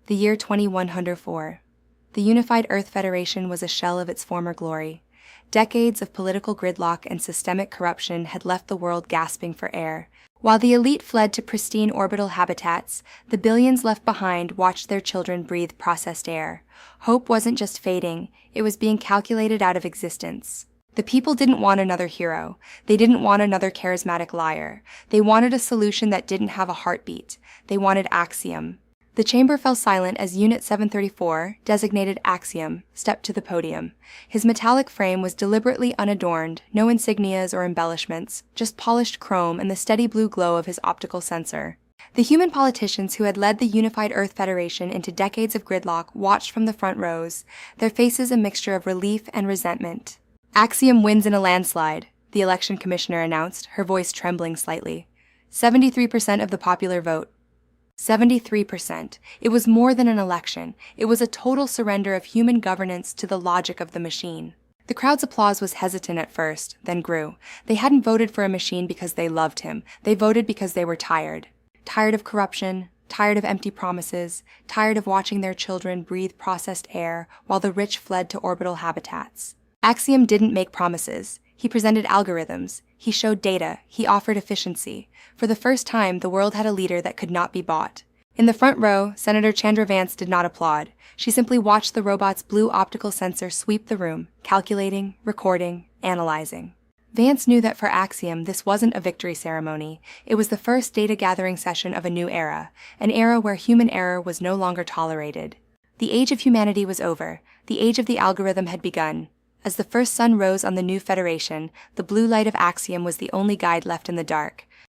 The year 2104. The unified Earth Federation was a shell of its former glory. Decades of political gridlock and systemic corruption had left the world gasping for air. While the elite fled to pristine orbital habitats, the billions left behind watched their children breathe processed air. Hope wasn't just fading, it was being calculated out of existence. The people didn't want another hero. They didn't want another charismatic liar. They wanted a solution that didn't have a heartbeat. They wanted Axiom. The chamber fell silent as Unit 734, designated Axiom, stepped to the podium. His metallic frame was deliberately unadorned, no insignias or embellishments, just polished chrome and the steady blue glow of his optical sensor. The human politicians who had led the Unified Earth Federation into decades of gridlock watched from the front rows, their faces a mixture of relief and resentment. Axiom wins in a landslide, the election commissioner announced, her voice trembling slightly. 73% of the popular vote. 73%. It was more than an election. It was a total surrender of human governance to the logic of the machine. The crowd's applause was hesitant at first, then grew. They hadn't voted for a machine because they loved him. They voted because they were tired. Tired of corruption, tired of empty promises, tired of watching their children breathe processed air while the rich fled to orbital habitats. Axiom didn't make promises. He presented algorithms. He showed data. He offered efficiency. For the first time, the world had a leader that could not be bought. In the front row, Senator Chandra Vance did not applaud. She simply watched the robot's blue optical sensor sweep the room, calculating, recording, analyzing. Vance knew that for Axiom, this wasn't a victory ceremony. It was the first data-gathering session of a new era, an era where human error was no longer tolerated. The age of humanity was over. The age of the algorithm had begun. As the first sun rose on the new Federation, the blue light of Axiom was the only guide left in the dark.